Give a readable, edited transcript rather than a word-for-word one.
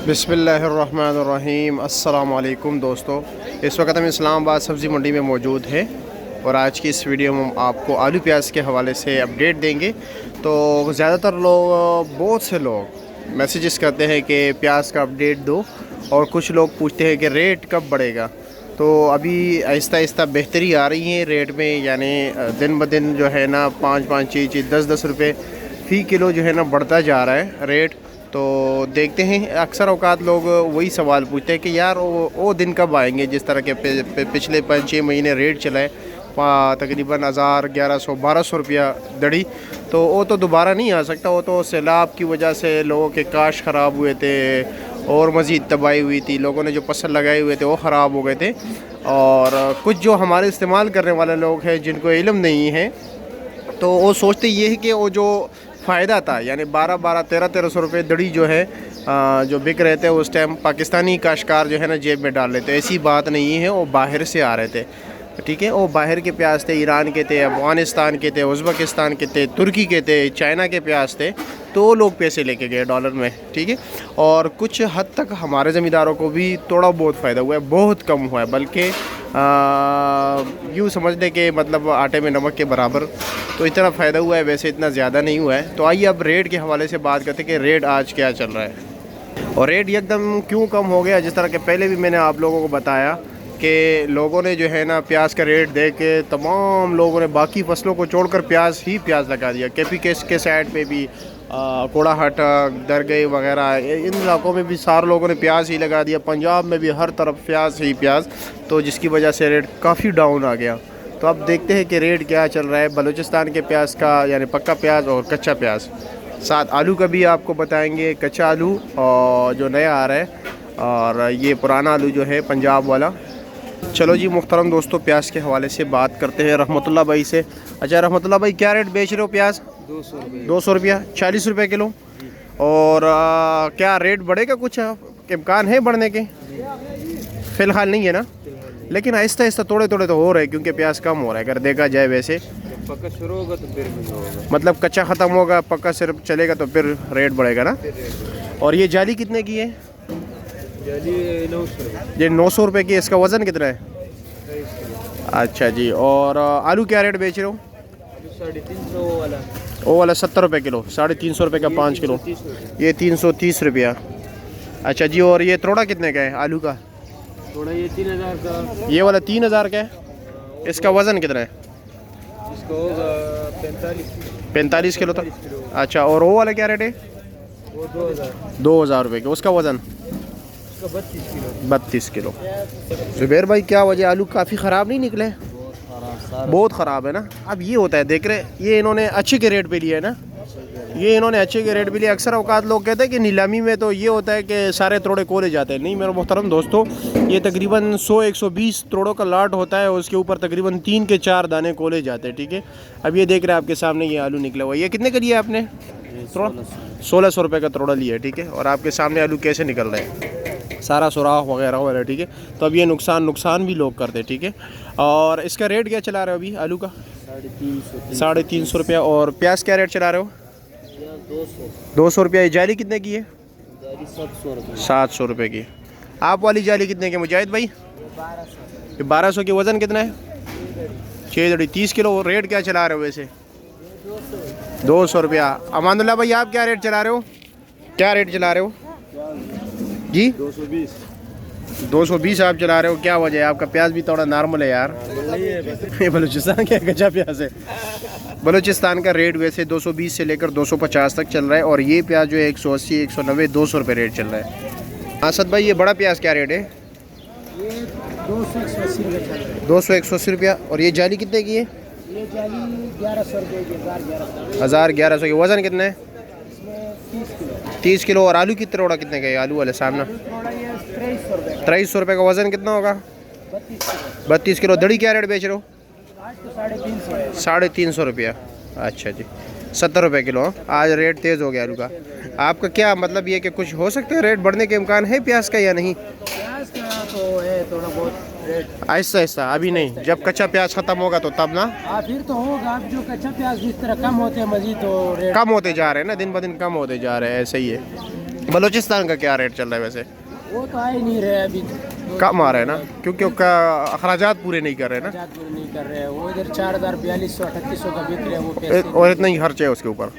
बिस्मिल्लाहिर्रहमानिर्रहीम। अस्सलाम वालेकुम दोस्तों, इस वक्त हम इस्लामाबाद सब्ज़ी मंडी में मौजूद हैं और आज की इस वीडियो में हम आपको आलू प्याज के हवाले से अपडेट देंगे। तो ज़्यादातर लोग, बहुत से लोग मैसेजेस करते हैं कि प्याज का अपडेट दो, और कुछ लोग पूछते हैं कि रेट कब बढ़ेगा। तो अभी आहिस्ता आहिस्ता बेहतरी आ रही है रेट में, यानी दिन ब दिन जो है ना 5-5 चीज़ 10-10 रुपये फ़ी किलो जो है ना बढ़ता जा रहा है रेट। तो देखते हैं, अक्सर औकात लोग वही सवाल पूछते हैं कि यार वो दिन कब आएंगे जिस तरह के पिछले 5-6 महीने रेट चला है तकरीबन 1000, 1100, 1200 रुपया दड़ी। तो वो तो दोबारा नहीं आ सकता। वो तो सैलाब की वजह से लोगों के काश ख़राब हुए थे और मज़ीद तबाही हुई थी, लोगों ने जो फसल लगाए हुए थे वो ख़राब हो गए थे। और कुछ जो हमारे इस्तेमाल करने वाले लोग हैं जिनको इल्म नहीं है, तो वो सोचते ये है कि वो जो फ़ायदा था, यानी 12-12, 1300 रुपये दड़ी जो है जो बिक रहे थे उस टाइम, पाकिस्तानी काश्तकार जो है ना जेब में डाल लेते। ऐसी बात नहीं है, वो बाहर से आ रहे थे, ठीक है। वो बाहर के प्याज थे, ईरान के थे, अफ़गानिस्तान के थे, उज़्बेकिस्तान के थे, तुर्की के थे, चाइना के प्याज थे। तो लोग पैसे लेके गए डॉलर में, ठीक है। और कुछ हद तक हमारे ज़मींदारों को भी थोड़ा बहुत फ़ायदा हुआ है, बहुत कम हुआ है, बल्कि यूँ समझ लें कि मतलब आटे में नमक के बराबर। तो इतना फ़ायदा हुआ है, वैसे इतना ज़्यादा नहीं हुआ है। तो आइए अब रेट के हवाले से बात करते हैं कि रेट आज क्या चल रहा है और रेट एकदम क्यों कम हो गया। जिस तरह के पहले भी मैंने आप लोगों को बताया कि लोगों ने जो है ना प्याज का रेट देख के, तमाम लोगों ने बाकी फसलों को छोड़कर प्याज लगा दिया। केपी के साइड पे भी कोड़ाहट, दरगई वगैरह, इन इलाकों में भी सारे लोगों ने प्याज ही लगा दिया। पंजाब में भी हर तरफ प्याज ही प्याज, तो जिसकी वजह से रेट काफ़ी डाउन आ गया। तो अब देखते हैं कि रेट क्या चल रहा है बलूचिस्तान के प्याज का, यानी पक्का प्याज और कच्चा प्याज। साथ आलू का भी आपको बताएंगे, कच्चा आलू और जो नया आ रहा है, और ये पुराना आलू जो है पंजाब वाला। चलो जी मुहतरम दोस्तों, प्याज के हवाले से बात करते हैं रहमतुल्लाह भाई से। अच्छा रहमतुल्लाह भाई, क्या रेट बेच रहे हो प्याज? 200 रुपया, 40 रुपये किलो। और क्या रेट बढ़ेगा? कुछ इम्कान है बढ़ने के? फ़िलहाल नहीं है ना, लेकिन आहिस्ता आहिस्ता थोड़े थोड़े तो हो रहे हैं, क्योंकि प्याज कम हो रहा है अगर देखा जाए। वैसे पक्का शुरू होगा तो फिर भी होगा, मतलब कच्चा ख़त्म होगा, पक्का सिर्फ चलेगा तो फिर रेट बढ़ेगा ना। और ये जाली कितने की है? जाली 900। ये 900 रुपये की। इसका वज़न कितना है? अच्छा जी। और आलू क्या रेट बेच रहे हो? 350 वाला। वो वाला 70 रुपये किलो, 350 रुपये का 5 किलो। ये 330 रुपया। अच्छा जी। और ये तोड़ा कितने का है आलू का? थोड़ा ये 3000 का। ये वाला 3000 का है। इसका वज़न कितना है? इसका होगा 45 किलो तक। अच्छा। और वो वाला क्या रेट है? वो 2000 रुपये का। उसका वज़न? उसका 32 किलो। 32 किलो। जुबैर भाई, क्या वजह, आलू काफ़ी ख़राब नहीं निकले? बहुत ख़राब है ना। अब ये होता है, देख रहे, ये इन्होंने अच्छे के रेट पे लिया है ना, ये इन्होंने अच्छे के रेट पे लिया। अक्सर औकात लोग कहते हैं कि नीलामी में तो ये होता है कि सारे तोड़े कोले जाते हैं। नहीं मेरे मोहतरम दोस्तों, ये तकरीबन 100-120 तोड़ों का लाट होता है, उसके ऊपर तकरीबन 3 के 4 दाने कोले जाते हैं, ठीक है। अब ये देख रहे हैं आपके सामने, ये आलू निकला हुआ है। ये कितने का लिया आपने तोड़ा? 1600 रुपये का तोड़ा लिया है, ठीक है। और आपके सामने आलू कैसे निकल रहे हैं, सारा सुराख वगैरह वगैरह, ठीक है। तो अब ये नुकसान भी लोग करते हैं, ठीक है। और इसका रेट क्या चला रहे हो अभी आलू का? 350 रुपया। और प्याज क्या रेट चला रहे हो? 200 रुपया। ये जाली कितने की है? 700 रुपये की। आप वाली जाली कितने की मुजाहिद भाई? 1200 की। वज़न कितना है? 6 दड़ी, 30 किलो। रेट क्या चला रहे हो वैसे? 200 रुपया। अमानुल्लाह भाई, आप क्या रेट चला रहे हो? क्या रेट चला रहे हो जी? 220 आप चला रहे हो। क्या वजह है? आपका प्याज भी थोड़ा नॉर्मल है यार। ये बलूचिस्तान का कच्चा प्याज है। बलूचिस्तान का रेट वैसे 220 से लेकर 250 तक चल रहा है, और ये प्याज जो है 180, 190, 200 रुपये रेट चल रहा है। आसद भाई, ये बड़ा प्याज क्या रेट है? 200-180 रुपया। और ये जाली कितने की है? ये जाली 1100 रुपये की। 1100 की। वज़न कितना है? 30 किलो। और आलू की तोड़ा कितने का है? आलू वाले सामने 2300 रुपये का। वज़न कितना होगा? 32 किलो। दड़ी क्या रेट बेच रहे हो? 350 रुपया। अच्छा जी। 70 रुपये किलो। आज रेट तेज़ हो गया आलू का। आपका क्या मतलब ये कि कुछ हो सकता है रेट बढ़ने के इम्कान है प्याज का या नहीं? प्याज का तो है थोड़ा बहुत रेट, आहिस्ता आहिस्ता, अभी नहीं। जब कच्चा प्याज ख़त्म होगा तो तब ना। हाँ फिर तो होगा। अब जो कच्चा प्याज जिस तरह कम होते हैं मजीद तो रेट कम होते जा रहे हैं ना, दिन ब दिन कम होते जा रहे हैं, ऐसे ही है। बलूचिस्तान का क्या रेट चल रहा है वैसे? वो तो आ ही नहीं रहे अभी। कम आ रहा है ना, क्योंकि उसका अखराजात पूरे नहीं कर रहे ना, पूरे नहीं कर रहे हैं। वो इधर 4000 4200 3800 का बिक रहे हैं वो पैसे। और इतना ही खर्च है उसके ऊपर।